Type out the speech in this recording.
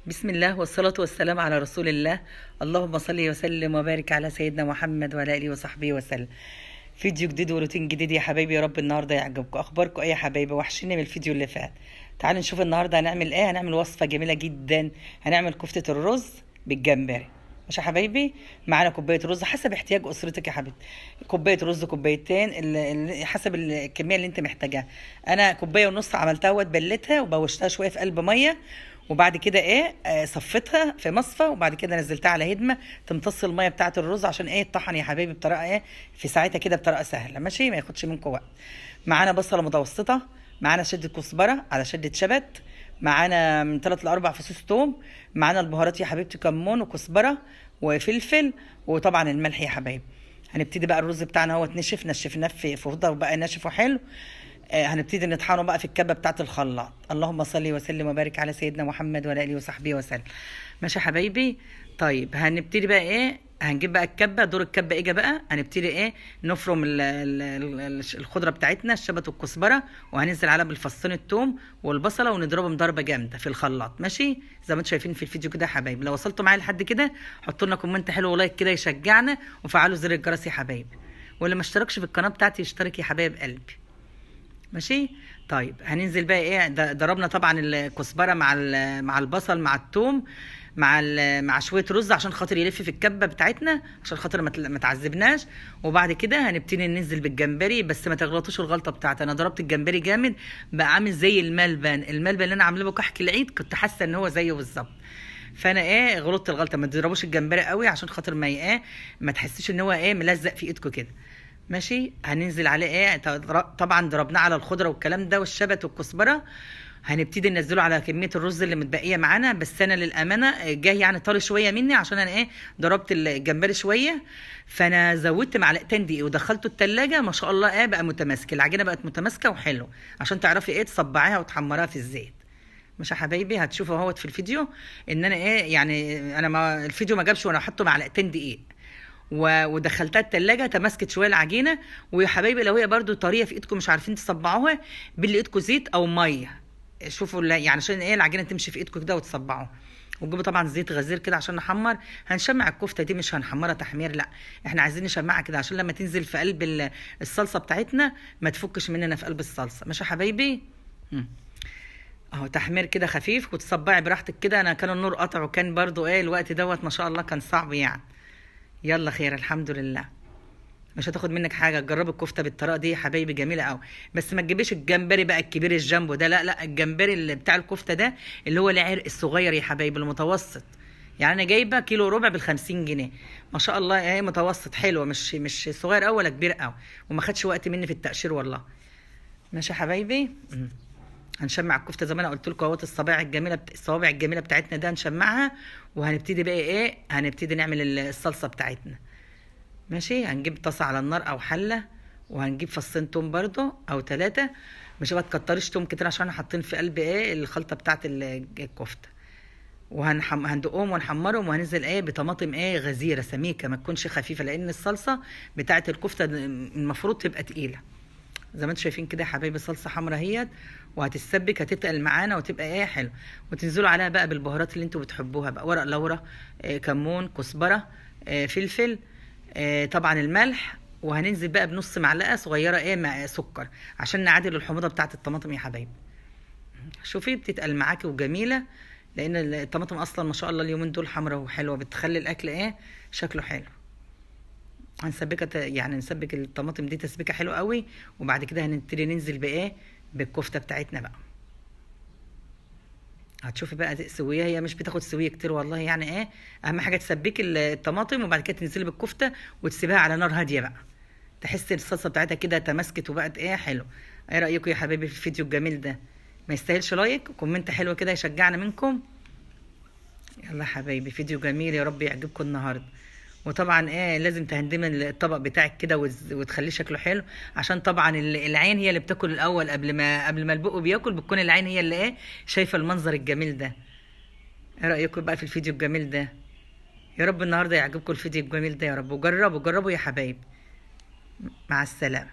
بسم الله والصلاة والسلام على رسول الله. اللهم صل وسلم وبارك على سيدنا محمد وعلى آله وصحبه وسلم. فيديو جديد وروتين جديد يا حبايبي، يا رب النهارده يعجبكم. اخباركم ايه يا حبايبي؟ وحشيني من الفيديو اللي فات. تعالوا نشوف النهارده هنعمل ايه. هنعمل وصفة جميلة جدا، هنعمل كفتة الرز بالجمبري. ماشي يا حبايبي، معانا كوبايه رز حسب احتياج اسرتك يا حبيبتي. كوبايه رز، كوبايتين، حسب الكميه اللي انت محتاجاها. انا كوبايه ونص عملتها واتبلتها وبوشتها شويه في قلب ميه، وبعد كده صفيتها في مصفى، وبعد كده نزلتها على هدمه تمتص الميه بتاعه الرز عشان الطحن يا حبايبي بطريقه في ساعتها كده بطريقه سهله، ماشي، ما ياخدش منكم وقت. معانا بصله متوسطه، معانا شده كزبره على شده شبت، معانا من 3 ل 4 فصوص توم، معانا البهارات يا حبيبتي كمون وكزبره وفلفل، وطبعا الملح يا حبايبي. هنبتدي بقى الرز بتاعنا هو نشفناه في فوطه وبقى ناشف وحلو. هنبتدي نطحنه بقى في الكبه بتاعه الخلاط. اللهم صل وسلم وبارك على سيدنا محمد وعلى اله وصحبه وسلم. ماشي يا حبايبي. طيب هنبتدي بقى هنجيب بقى الكبه. دور الكبه اجى بقى، هنبتدي نفرم الخضره بتاعتنا، الشبت والكزبره، وهننزل عليها بالفصين الثوم والبصله ونضربهم ضربه جامده في الخلاط، ماشي، زي ما انتم شايفين في الفيديو كده يا حبايبي. لو وصلتوا معايا لحد كده حطوا لنا كومنت حلو ولايك كده يشجعنا، وفعلوا زر الجرس يا حبايبي، واللي ما اشتركش في القناه بتاعتي يشترك يا حبايب قلبي. ماشي. طيب هننزل بقى ضربنا طبعا الكزبره مع البصل مع الثوم مع شويه رز عشان خاطر يلف في الكبه بتاعتنا، عشان خاطر ما تعذبناش. وبعد كده هنبتدي ننزل بالجمبري، بس ما تغلطوش الغلطه بتاعتي. انا ضربت الجمبري جامد بقى عامل زي الملبن اللي انا عامله له كحك العيد، كنت حاسه ان هو زيه بالظبط. فانا غلطت الغلطه. ما تضربوش الجمبري قوي عشان خاطر ما تحسيش ان هو ملزق في ايدكم كده. ماشي. هننزل عليه طبعا ضربناه على الخضره والكلام ده والشبت والكزبره. هنبتدي ننزله على كميه الرز اللي متبقيه معانا، بس انا للامانه جاي طري شويه مني عشان انا ضربت الجمبري شويه، فانا زودت معلقتين دقيق ودخلته التلاجة. ما شاء الله بقى متماسك، العجينه بقت متماسكه وحلو، عشان تعرفي تصبعيها وتحمريها في الزيت. مش يا حبايبي؟ هتشوفوا اهوت في الفيديو ان انا انا ما الفيديو ما جابش وانا حاطه معلقتين دقيق ودخلتها التلاجة تماسكت شويه العجينه. ويا حبايبي لو هي برده طريه في ايدكم مش عارفين تصبعوها، باللي ايدكم زيت او ميه، شوفوا عشان العجينه تمشي في ايدكم كده وتصبعوها. وتجيبوا طبعا زيت غزير كده عشان نحمر. هنشمع الكفته دي، مش هنحمرها تحمير، لا، احنا عايزين نشمعها كده عشان لما تنزل في قلب الصلصه بتاعتنا ما تفكش مننا في قلب الصلصه. ماشي يا حبايبي؟ اهو تحمير كده خفيف وتصبعي براحتك كده. انا كان النور قطع وكان برضو الوقت دوت ما شاء الله كان صعب يلا خير الحمد لله. مش هتاخد منك حاجه. جربي الكفته بالطريقه دي يا حبايبي، جميله قوي. بس ما تجيبيش الجمبري بقى الكبير الجامبو ده، لا لا، الجمبري اللي بتاع الكفته ده اللي هو العرق الصغير يا حبايبي، المتوسط. يعني انا جايبه كيلو ربع ب50 جنيه، ما شاء الله متوسط حلوه، مش صغير قوي ولا كبير قوي، وما خدش وقت مني في التقشير والله. ماشي يا حبايبي. هنشمع الكفته زي ما انا قلت لكم اهوت. الصوابع الجميله بتاعتنا ده هنشمعها. وهنبتدي بقى هنبتدي نعمل الصلصه بتاعتنا. ماشي. هنجيب طاسه على النار او حله، وهنجيب فصين توم برضو او 3. مش هتكتريش توم كتير عشان حاطين في قلب الخلطه بتاعت الكفته. هندقهم ونحمرهم، وهننزل بطماطم غزيره سميكه، ما تكونش خفيفه، لان الصلصه بتاعت الكفته المفروض تبقى تقيله. زي ما انتم شايفين كده يا حبايبي، صلصه حمرا اهيت، وهتتسبك هتتقل معانا وتبقى حلو. وتنزلوا عليها بقى بالبهارات اللي انتوا بتحبوها بقى، ورق لورا، كمون، كزبره، فلفل، طبعا الملح. وهننزل بقى بنص معلقه صغيره مع سكر عشان نعادل الحموضه بتاعه الطماطم يا حبايبي. شوفي بتتقل معاكي وجميله، لان الطماطم اصلا ما شاء الله اليومين دول حمرا وحلوه، بتخلي الاكل شكله حلو. نسبك الطماطم دي تسبيكه حلوه قوي. وبعد كده هنبتدي ننزل بالكفته بتاعتنا بقى. هتشوفي بقى سويه، هي مش بتاخد سويه كتير والله، اهم حاجه تسبكي الطماطم، وبعد كده تنزلي بالكفته وتسيبيها على نار هاديه بقى، تحسي الصلصه بتاعتها كده تماسكت وبقت حلو. ايه رايكم يا حبايبي في الفيديو الجميل ده؟ ما يستاهلش لايك وكومنت حلو كده يشجعنا منكم؟ يلا يا حبايبي، فيديو جميل، يا رب يعجبكم النهارده. وطبعا لازم تهندمي الطبق بتاعك كده وتخليه شكله حلو، عشان طبعا العين هي اللي بتاكل الاول قبل ما البق بياكل، بتكون العين هي اللي شايفه المنظر الجميل ده. ايه رايكم بقى في الفيديو الجميل ده؟ يا رب النهارده يعجبكم الفيديو الجميل ده يا رب، وجربوا يا حبايب. مع السلامه.